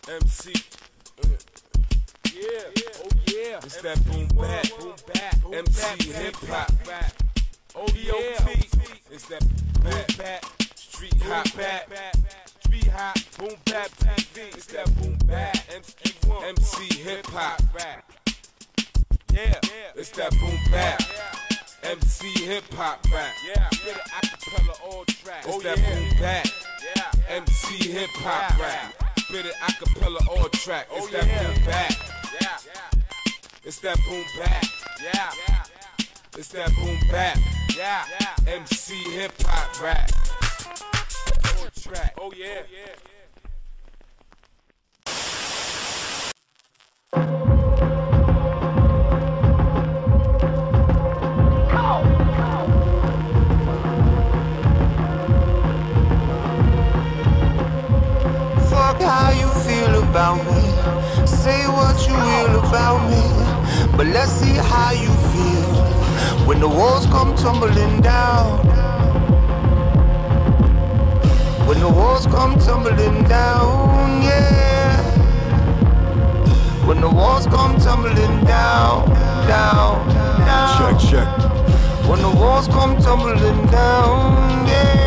MC. Yeah, oh yeah. It's that boom bap. MC hip hop. Oh yeah. It's that boom bap. Street hop bap. Street hop. Boom bap TV. It's that boom bap. MC hip hop. Yeah. It's that boom bap. MC hip hop rap. Yeah. Get it acapella all tracks. It's that boom bap. Yeah. MC hip hop rap. Spit it acapella all track. It's that boom bap. Yeah. It's that boom bap. Yeah. It's that boom bap. Yeah. MC hip hop rap. All track. Oh yeah. How you feel about me? Say what you will about me, but let's see how you feel when the walls come tumbling down. When the walls come tumbling down, yeah. When the walls come tumbling down, down, down. Check. When the walls come tumbling down, yeah.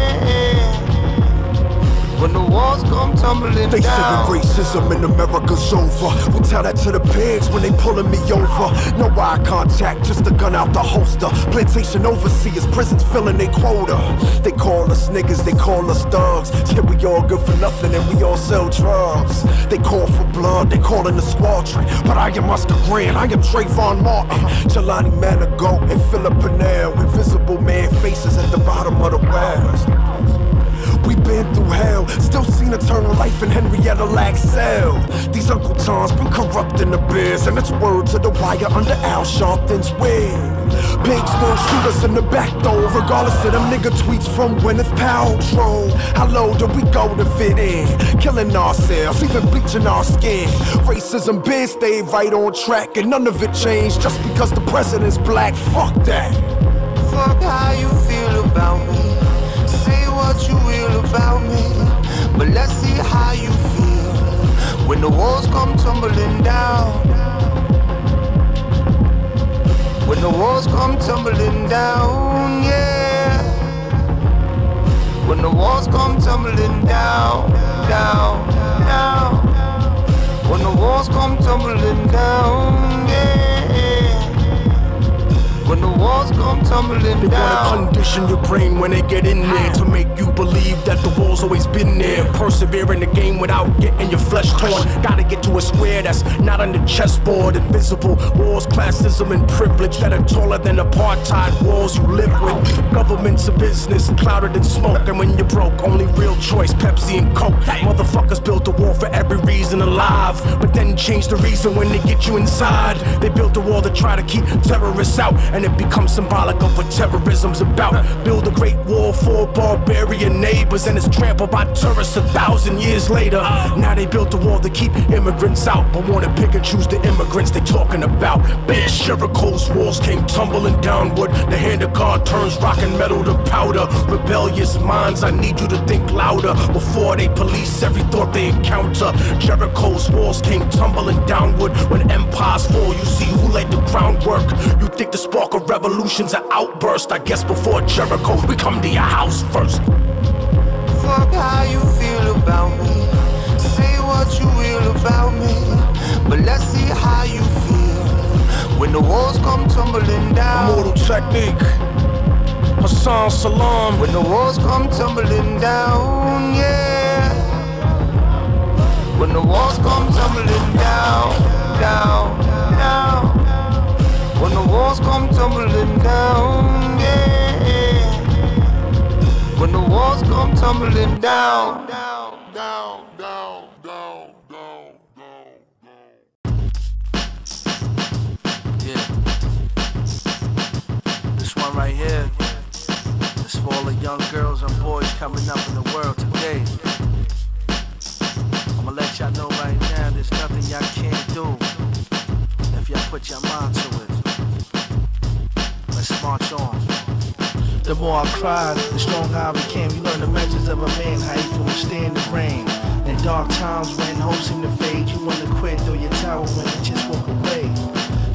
When the walls come tumbling They down. saying racism in America's over. We'll tell that to the pigs when they pulling me over. No eye contact, just a gun out the holster. Plantation overseers, prisons filling their quota. They call us niggas, they call us thugs. Yeah, we all good for nothing and we all sell drugs. They call for blood, they calling the squadron. But I am Oscar Grant, I am Trayvon Martin, Jelani Manigault and Philip Purnell. Invisible man faces at the bottom of the West. We been through hell, still seen eternal life in Henrietta Laxell. These Uncle Toms been corrupting the biz, and it's word to the wire under Al Sharpton's wig. Pigs still shoot us in the back though, regardless of them nigga tweets from Gwyneth Paltrow. How low do we go to fit in? Killing ourselves, even bleaching our skin. Racism been stayed right on track, and none of it changed just because the president's black. Fuck that. Fuck how you feel about me. Say what you will about me, but let's see how you feel when the walls come tumbling down. When the walls come tumbling down, yeah. When the walls come tumbling down, down, down. When the walls come tumbling down, yeah. When the walls come tumbling down. They wanna condition your brain when they get in there to make you believe that the wall's always been there. Persevere in the game without getting your flesh torn. Gotta get to a square that's not on the chessboard. Invisible walls, classism and privilege that are taller than apartheid walls you live with. Government's a business, clouded in smoke. And when you're broke, only real choice, Pepsi and Coke. Motherfuckers built a wall for every reason alive, but then change the reason when they get you inside. They built a wall to try to keep terrorists out, and it becomes symbolic of what terrorism's about. Build a great wall for barbarian neighbors, and it's trampled by tourists 1,000 years later. Now they built a wall to keep immigrants out, but wanna pick and choose the immigrants they talking about. Bitch, Jericho's walls came tumbling downward. The hand of God turns rock and metal to powder. Rebellious minds, I need you to think louder before they police every thought they encounter. Jericho's walls came tumbling downward. When empires fall, you see who laid the groundwork. You think the spark of revolution's an outburst? I guess before Jericho, we come to your house first. Fuck how you feel about me. Say what you will about me, but let's see how you feel when the walls come tumbling down. Immortal technique, Hassan Salam. When the walls come tumbling down, yeah. When the walls come tumbling down, down, down. When the walls come tumbling down, yeah. When the walls come tumbling down, down, down, down, down, down, down. Yeah. This one right here is for all the young girls and boys coming up in the world today. I'ma let y'all know right now, there's nothing y'all can't do if y'all put your mind to it. Let's march on. The more I cried, the stronger I became. You learn the measures of a man, how he can withstand the rain. And dark times when hope seemed to fade, you wanna quit, throw your towel in and just walk away.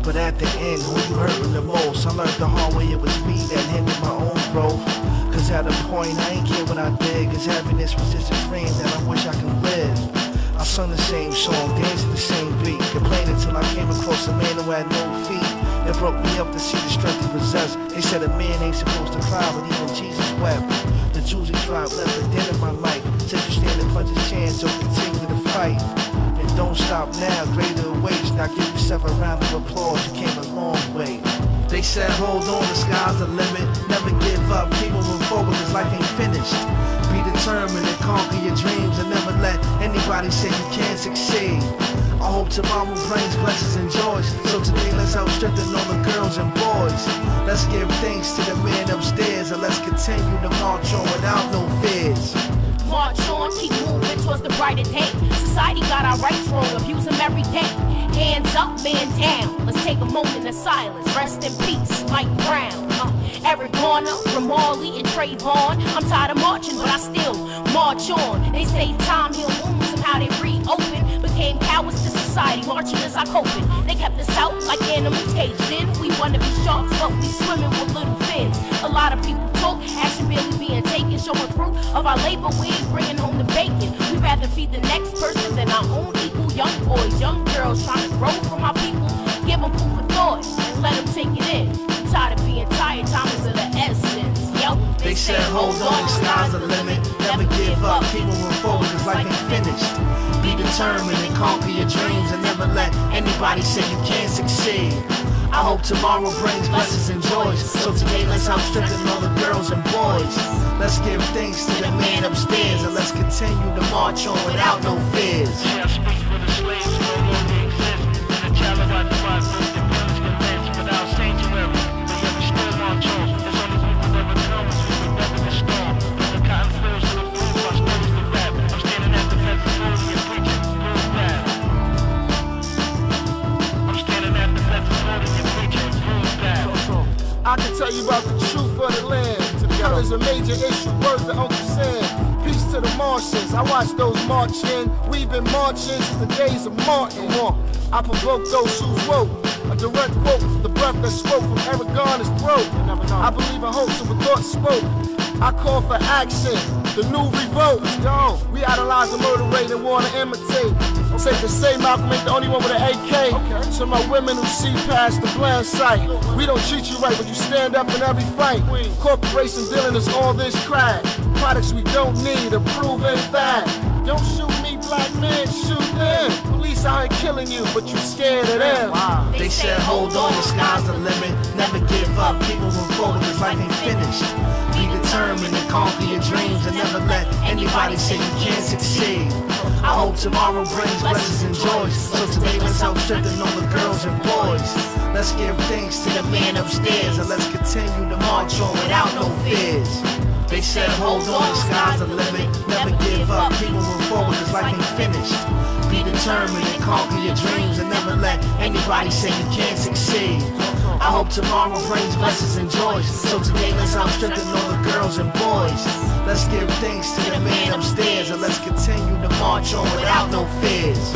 But at the end, who you hurting the most? I learned the hard way it was me that hindered my own growth. Cause at a point, I ain't care what I did, cause happiness was just a dream that I wish I could live. I sung the same song, danced to the same beat, complaining till I came across a man who had no feet. It broke me up to see the strength he possessed. They said a man ain't supposed to cry, but even Jesus wept. The Jews he tried left for dead in my life. Said you stand a puncher's chance, so continue to fight. And don't stop now, greater awaits. Now give yourself a round of applause, you came a long way. They said hold on, the sky's the limit. Never give up, keep moving forward, cause life ain't finished. Be determined and conquer your dreams, and never let anybody say you can't succeed. I hope tomorrow brings blessings and joys, so today let's help strengthen all the girls and boys. Let's give thanks to the man upstairs, and let's continue to march on without no fears. March on, keep moving towards the brighter day. Society got our rights wrong, abuse them every day. Hands up, man down. Let's take a moment of silence. Rest in peace, Mike Brown. Eric Garner, Ramarley, and Trayvon. I'm tired of marching, but I still march on. They say time heal wounds, somehow they reopen. Became cowards to society, marching as I coping. They kept us out like animals caged in. We wanna be sharks, but we swimming with little fins. A lot of people talk, action barely being taken. Showing fruit of our labor, we ain't bringing home the bacon. We rather feed the next person than our own equal. Young boys, young girls, trying to grow from our people. Give them food for thought and let them take it in. I'm tired of being tired, time is of the essence. Yo, they said hold on, the sky's the limit. Never give up, keep moving forward, cause life ain't finished. Be determined and conquer your dreams, and never let anybody say you can't succeed. I hope tomorrow brings blessings and joys, so today let's help strengthen all the girls and boys. Let's give thanks to the man upstairs, and let's continue to march on without no fears. Yeah, I speak for the slaves who no longer exist, and the child of our divine book that builds convinced without sanctuary. But yet we still march on. There's only people that overcome us who can weather the storm. From the cotton fields to the food, our stories to rap. I'm standing at the festival and preaching boom bap. I'm standing at the festival and preaching boom bap. I can tell you about the truth of the land. Color's a major issue, word to Uncle Sam. Peace to the Martians, I watch those march in. We've been marching since the days of Martin. I provoke those who's woke. A direct quote, the breath that spoke from Eric Garner's throat. I believe in hopes of a thought spoke. I call for action, the new revolt. Yo, we idolize the murder rate and want to imitate. Safe to say Malcolm ain't the only one with an AK. Okay. So my women who see past the bland sight. We don't treat you right, but you stand up in every fight. Corporation dealing us all this crack. Products we don't need, a proven fact. Don't shoot me, black man, shoot them. Police out here killing you, but you scared of them. Wow. They said hold on, the sky's the limit. Never give up, keep moving forward, cause life ain't finished. Be determined and conquer your dreams, and never let anybody say you can't succeed. I hope tomorrow brings blessings and joys, so today let's help strengthen all the girls and boys. Let's give thanks to the man upstairs, and let's continue to march on without no fears. They said hold on, the sky's the limit. Never give up, keep moving forward, cause life ain't finished. Be determined and conquer your dreams, and never let anybody say you can't succeed. I hope tomorrow brings blessings and joys, so today let's help strengthen all the girls and boys. Let's give thanks to the man upstairs, and let's continue to march on without no fears.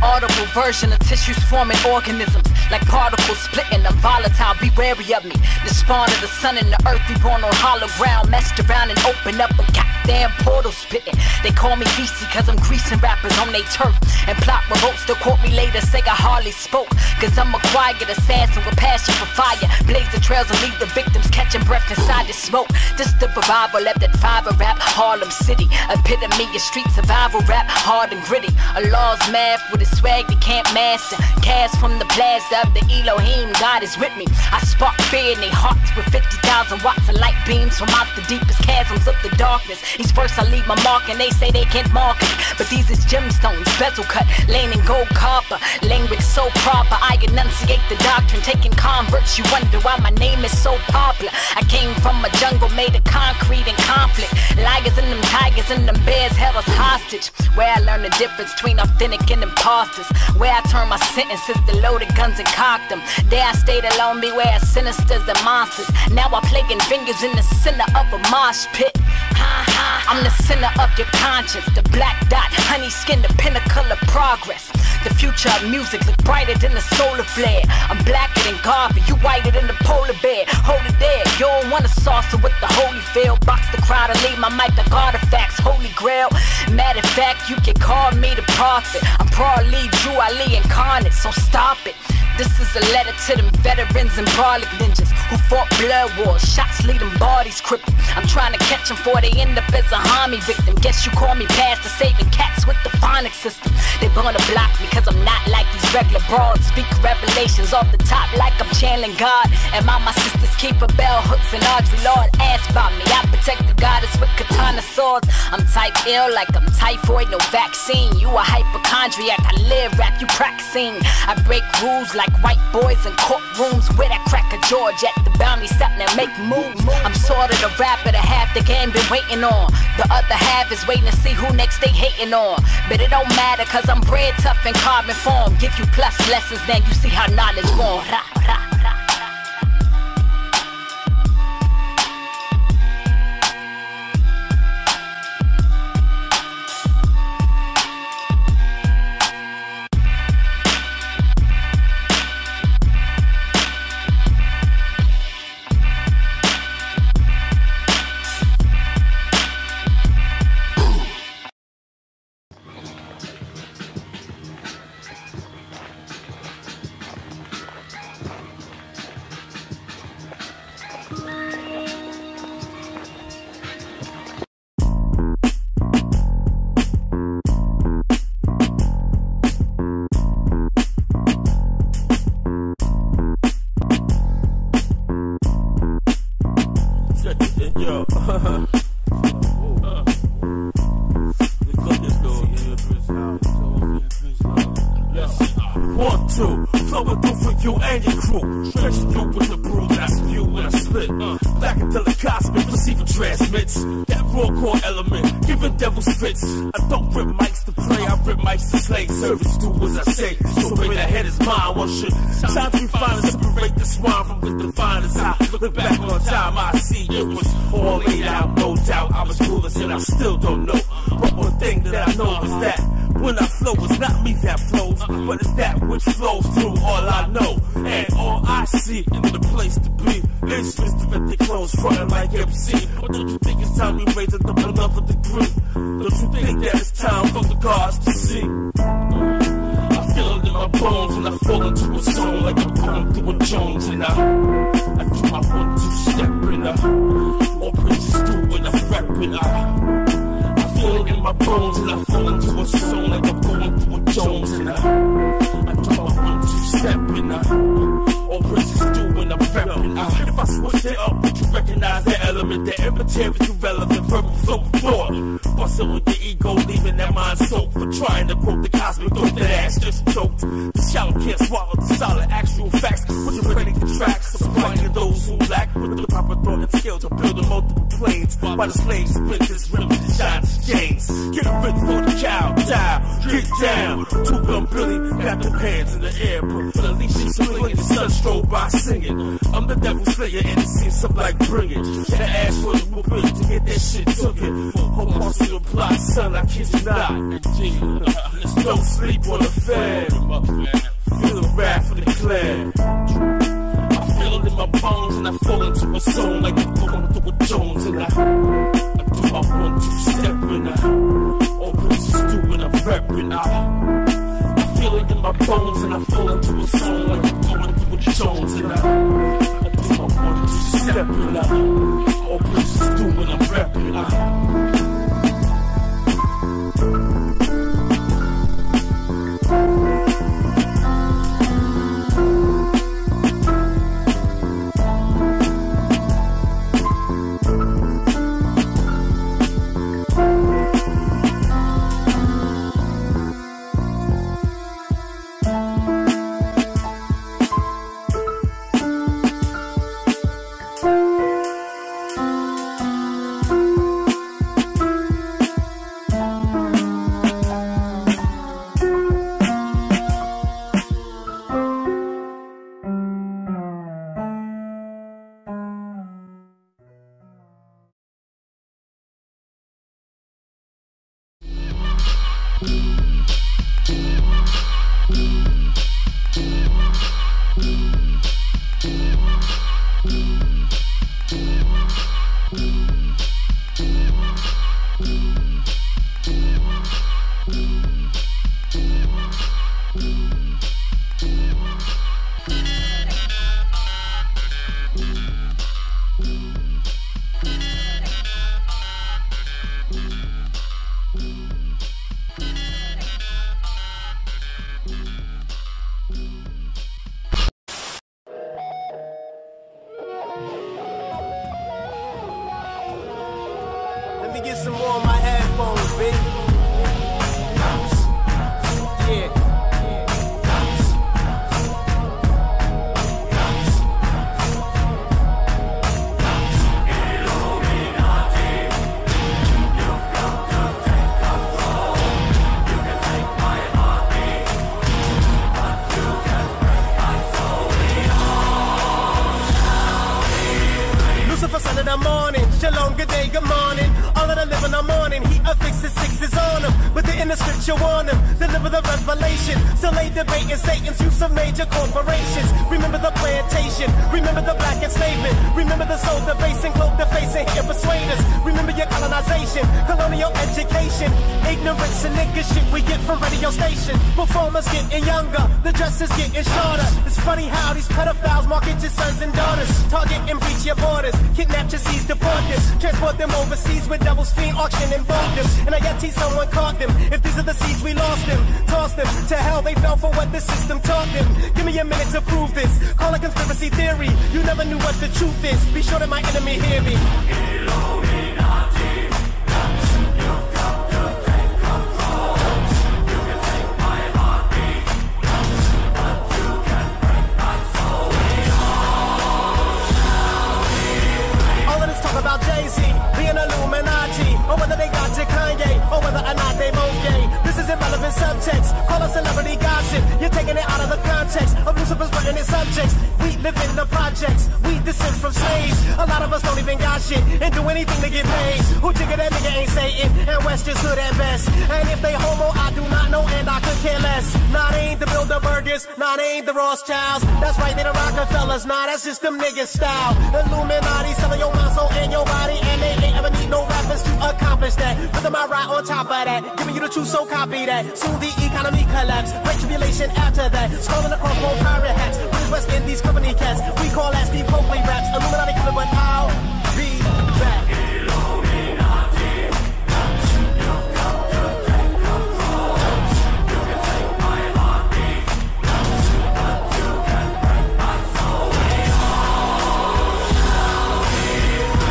Audible version of tissues forming organisms like particles splitting. I'm volatile, be wary of me. The spawn of the sun and the earth, we born on hollow ground. Messed around and opened up a gap damn portal spitting. They call me VC cause I'm greasing rappers on they turf. And plot revolts, they'll quote me later, say I hardly spoke. Cause I'm a quiet assassin with passion for fire. Blaze the trails and leave the victims catching breath inside the smoke. This the revival left at 5 rap, Harlem City. Epitome of street survival rap, hard and gritty. A law's math with a swag they can't master. Cast from the plaster of the Elohim, God is with me. I spark fear in their hearts with 50,000 watts of light beams from out the deepest chasms of the darkness. Each verse I leave my mark and they say they can't mark it. But these is gemstones, bezel cut, lane and gold copper. Language so proper, I enunciate the doctrine. Taking converts, you wonder why my name is so popular. I came from a jungle made of concrete and conflict. Lions and them tigers and them bears held us hostage. Where I learned the difference between authentic and imposters. Where I turned my sentences to loaded guns and cocked them. There I stayed alone, beware sinisters and monsters. Now I plaguing fingers in the center of a mosh pit. I'm the center of your conscience. The black dot, honey skin, the pinnacle of progress. The future of music look brighter than the solar flare. I'm blacker than Garvey, you whiter than the polar bear. Hold it there, you don't want a saucer with the holy field. Box the crowd and leave my mic like artifacts, holy grail. Matter of fact, you can call me the prophet. I'm probably Drew Ali incarnate, so stop it. This is a letter to them veterans and brolic ninjas who fought blood wars, shots lead them bodies crippled. I'm trying to catch them before they end up as a homie victim. Guess you call me past the saving cats with the phonic system. They wanna block me cause I'm not like these regular broads. Speak revelations off the top like I'm channeling God. And my sisters keep a bell hooks and Audrey Lord. Ask about me, I protect the goddess with katana swords. I'm type ill like I'm typhoid, no vaccine. You a hypochondriac, I live rap, you practicing. I break rules like white boys in courtrooms. Where that cracker George at the bounty stopping and make moves. I'm sort of the rapper that half the game been waiting on. The other half is waiting to see who next they hating on. But it don't matter cause I'm bred tough in carbon form. Give you plus lessons, then you see how knowledge born. I feel it in my bones and I fall into a zone like I'm going through a Jones and I do my 1-2 stepping out. All places do when I'm repping out. I feel it in my bones and I fall into a song like I'm going through a Jones and I do my 1-2 stepping out. All places do when I'm repping out. Let me get some more on my headphones, baby. Yeah. Son of the morning, shalom, good day, good morning. All of the living are morning, he affixes sixes on them. But the inner scripture warn them, deliver the revelation. Still they debating Satan's use of major corporations. Remember the plantation, remember the black enslavement. Remember the soul debasing, cloak the face and here persuade us. Remember your colonization, colonial education. Ignorance and nigga shit we get from radio station. Performers getting younger, the dress is getting shorter. It's funny how these pedophiles market your sons and daughters. Target and breach your borders. Kidnap your seeds, deport them, transport them overseas with devils, fiend, auction and bought them. And I yet teach someone caught them. If these are the seeds, we lost them, tossed them to hell. They fell for what the system taught them. Give me a minute to prove this. Call it conspiracy theory. You never knew what the truth is. Be sure that my enemy hear me. Illuminati, you've got to take control. You can take my heartbeat, but you can break my soul. All of this talk about Jay-Z being Illuminati, or whether they got to Kanye, or whether or not they both gay. This is irrelevant subtext. Call us celebrity gossip. You're taking it out of the context of Lucifer's written in subjects. We live in the projects. We descend from slaves. A lot of us don't even got shit and do anything to get paid. Who jigger that nigga ain't Satan, and West just hood at best. And if they homo, I do not know, and I could care less. Nah, they ain't the Bilderbergers. Nah, they ain't the Rothschilds. That's right, they the Rockefellers. Nah, that's just them niggas style. Illuminati selling your mind, soul, and your body, and they ain't ever need no rappers to accomplish that. Put them out right on top of that. Giving you the truth, so copy that. Soon the economy collapse. Great tribulation after that. Scrolling across more pirate hats. British West Indies company cats. We call that Steve Copley raps. Illuminati coming, but I'll be back. Illuminati, you've got to take control. You can take my heartbeat, but you can break my soul.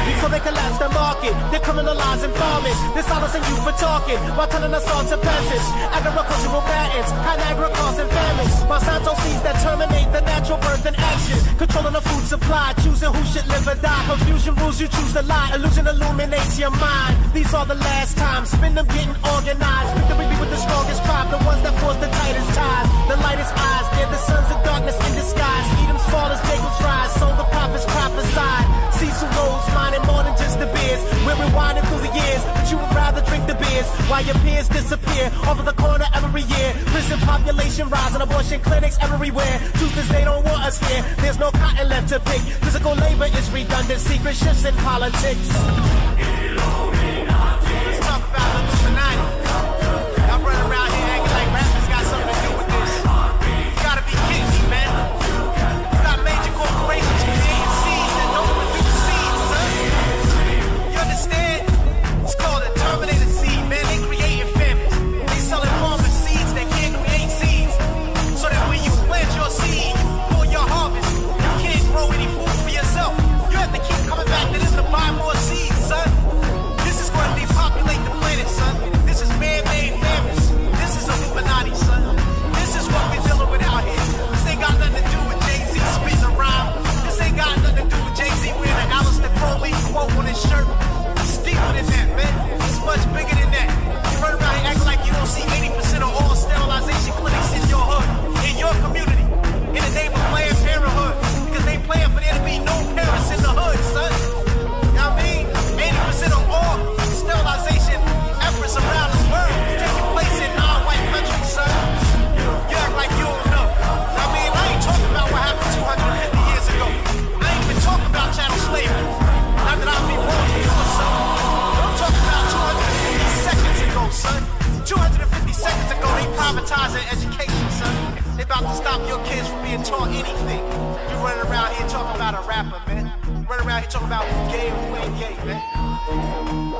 Before they collapse the market, they're criminalizing farming. They're silencing you for talking while telling us all to peasants. Agricultural patents, Niagara causing famines. Monsanto seeds that terminate the natural birth and action. Controlling the food supply, choosing who should live or die. Confusion rules, you choose the lie. Illusion illuminates your mind. These are the last times, spend them getting organized. Victory be with the strongest tribe, the ones that force the tightest ties. The lightest eyes, they're the sons of darkness in disguise. Edom's fall as Jacob's rise, so the prophets prophesied. Cecil Rhodes, mining more than just the beers. We're rewinding through the years, but you would rather drink the beers while your peers disappear over the corner every year. Prison population rise and abortion clinics everywhere. Truth is they don't want us here. There's no cotton left to pick. Physical labor is redundant. Secret shifts in politics. privatizing education, son. They about to stop your kids from being taught anything. You running around here talking about a rapper, man. You running around here talking about who gay and who ain't gay, man.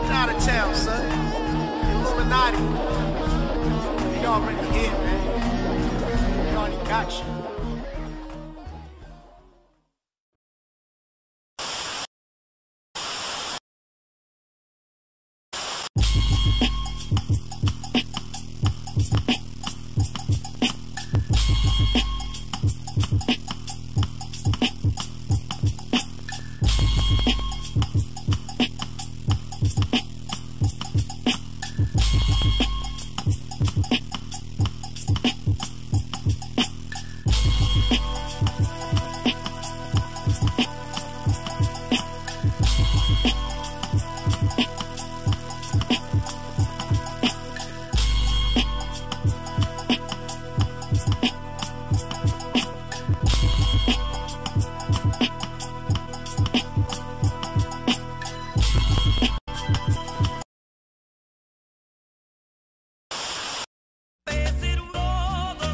Get out of town, son. Illuminati. They already here, man. They already got you.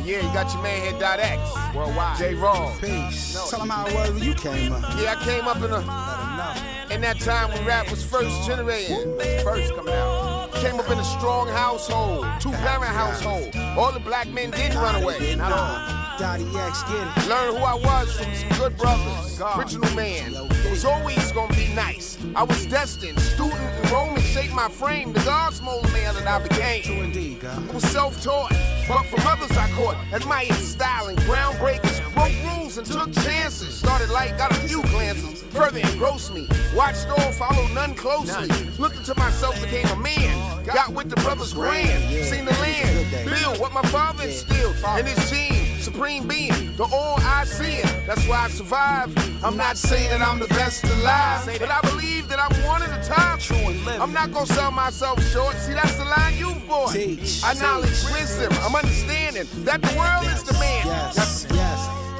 Yeah, you got your man here, .X, worldwide. J-Raw. Peace. No, tell them how it was when you came up. Yeah, I came up in that time when rap was first generating. First coming out. Came up in a strong household, two-parent household. All the black men didn't run away. Not all. .X, get it. Learned who I was from some good brothers. Original man. It was always gonna be nice. I was destined. Student enrollment shaped my frame. The gods molded man that I became. True indeed, God. I was self-taught, but from others I caught. Admired styling, groundbreakers, broke rules and took chances. Started light, got a few glances. Further engrossed me. Watched all, followed none closely. Looked into myself, became a man. Got with the brothers brand. Seen the land. Build what my father instilled. And his gene. Supreme being, the all I see it. That's why I survive. I'm not saying that I'm the best alive, but I believe that I'm one of the top. I'm not gonna sell myself short. See, that's the line you bought. I knowledge, wisdom, I'm understanding that the world is the man. Yes.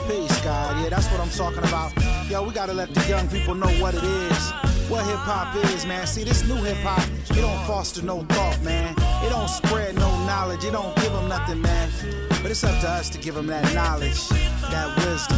Peace, God. Yeah, that's what I'm talking about. Yo, we gotta let the young people know what it is. What hip-hop is, man. See, this new hip-hop, it don't foster no thought, man. It don't spread no knowledge. It don't give them nothing, man. But it's up to us to give them that knowledge, that wisdom,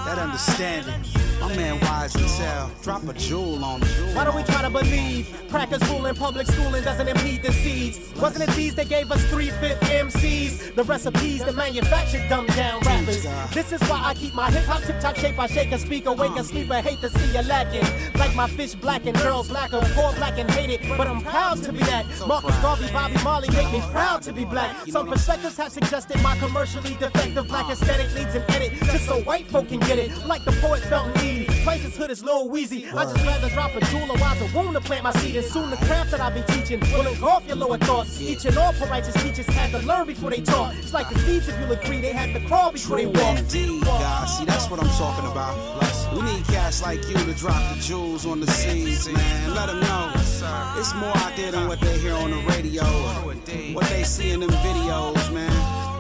that understanding. My man wise and tell. Drop a jewel on them. Why don't we try to believe? Crackers ruling public schooling doesn't impede the seeds. Wasn't it these that gave us 3/5 MCs? The recipes that manufactured dumbed down rappers. This is why I keep my hip-hop tip-top shape. I shake a speak, awake a sleeper, hate to see you lacking. Like my fish black and girls lacquer, poor black and hate it. But I'm proud to be that. Marcus Garvey, Bobby Marley make me proud to be black. Some perspectives have suggested my commercially defective black aesthetic needs an edit. Just so white folk can get it. Like the poet felt need. Twice as hood as Lil Weezy. I just rather drop a jewel or wise a womb to plant my seed. And soon the craft that I've been teaching will engulf your lower thoughts. Each and all righteous teachers had to learn before they taught. It's like the seeds, if you'll agree, they had to crawl before they walked. Indeed, God. See, that's what I'm talking about. We need cats like you to drop the jewels on the seeds, man. Let them know it's more out there than what they hear on the radio, what they see in them videos, man.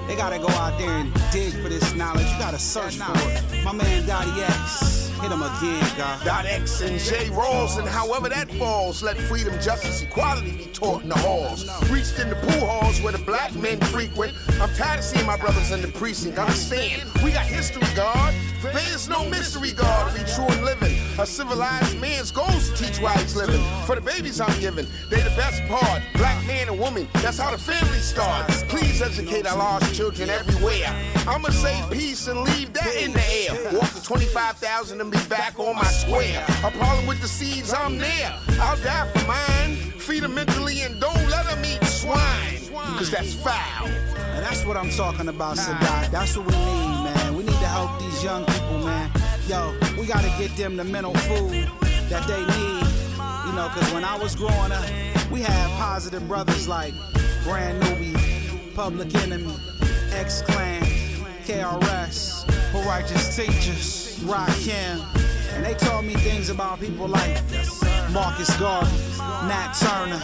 They gotta go out there and dig for this knowledge. You gotta search for it. My man .X, hit him them again, God. .X and J Rawls, and however that falls, let freedom, justice, equality be taught in the halls. Reached in the pool halls where the black men frequent. I'm tired of seeing my brothers in the precinct. Understand, we got history, God. There's no mystery, God, to be true and living. A civilized man's goals to teach why he's living. For the babies I'm giving, they the best part. Black man and woman, that's how the family starts. Please educate our lost children everywhere. I'ma say peace and leave that in the air. Walk to 25,000 and be back on my square. A problem with the seeds, I'm there. I'll die for mine. Feed them mentally and don't let them eat swine, cause that's foul. And that's what I'm talking about, Sadat. That's what we need, man. We need to help these young people, man. Yo, we gotta get them the mental food that they need. You know, cause when I was growing up, we had positive brothers like Brand Newbie, Public Enemy, X-Clan, KRS, For Righteous Teachers, Rakim. And they taught me things about people like Marcus Garvey, Nat Turner,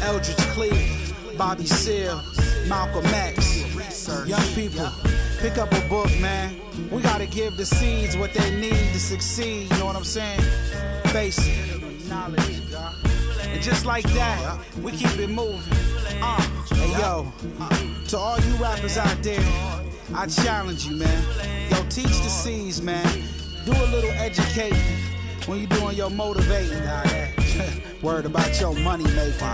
Eldridge Cleaver, Bobby Seale, Malcolm X. Young people, pick up a book, man. We gotta give the seeds what they need to succeed, you know what I'm saying? Face it, knowledge. And just like that, we keep it moving. Hey yo, to all you rappers out there, I challenge you, man. Yo, teach the seeds, man. Do a little educating when you're doing your motivating. Word about your money making.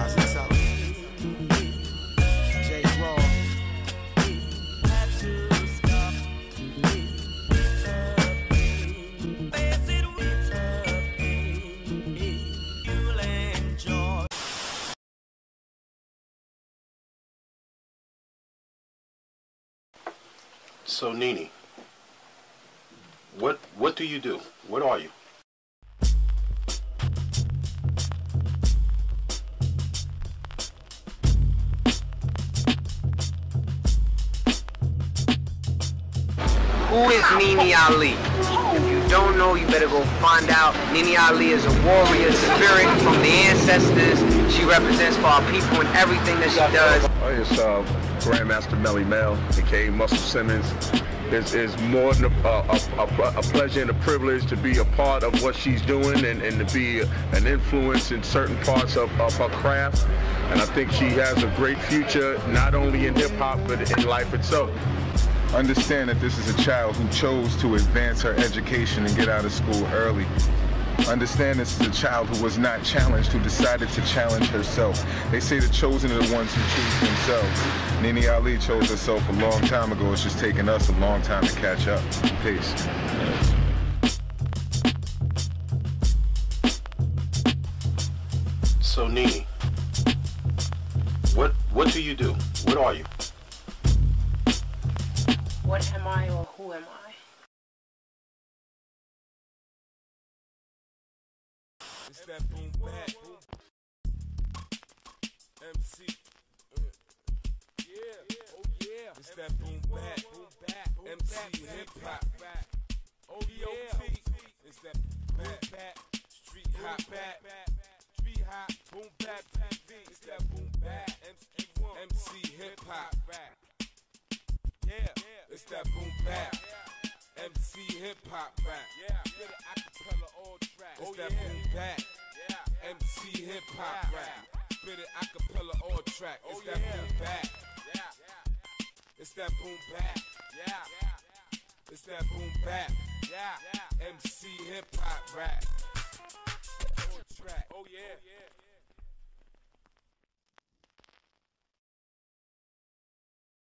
So Nene, what do you do? What are you? Who is Nene Ali? If you don't know, you better go find out. Nene Ali is a warrior spirit from the ancestors. She represents for our people in everything that she does. It's Grandmaster Melly Mel, aka Muscle Simmons. It's more than a pleasure and a privilege to be a part of what she's doing and to be an influence in certain parts of her craft. And I think she has a great future, not only in hip-hop, but in life itself. Understand that this is a child who chose to advance her education and get out of school early. Understand this is a child who was not challenged, who decided to challenge herself. They say the chosen are the ones who choose themselves. Nene Ali chose herself a long time ago. It's just taken us a long time to catch up. Peace. So Nene, what do you do? What are you? What am I or who am I? It's that boom bap. MC. Yeah. Oh yeah. It's that boom bap. MC hip hop. Oh yeah. It's that boom bap. Street hop bap. Street hop. Boom bap TV. It's that boom bap. MC hip hop. Yeah. It's that boom bap. MC hip hop rap. Yeah. Get an acapella all track. It's that boom bap. Yeah. MC hip hop rap. Spit it acapella all track. It's that boom bap. Yeah. It's that boom bap. Yeah. It's that boom bap. Yeah. MC hip hop rap. All track. Oh yeah.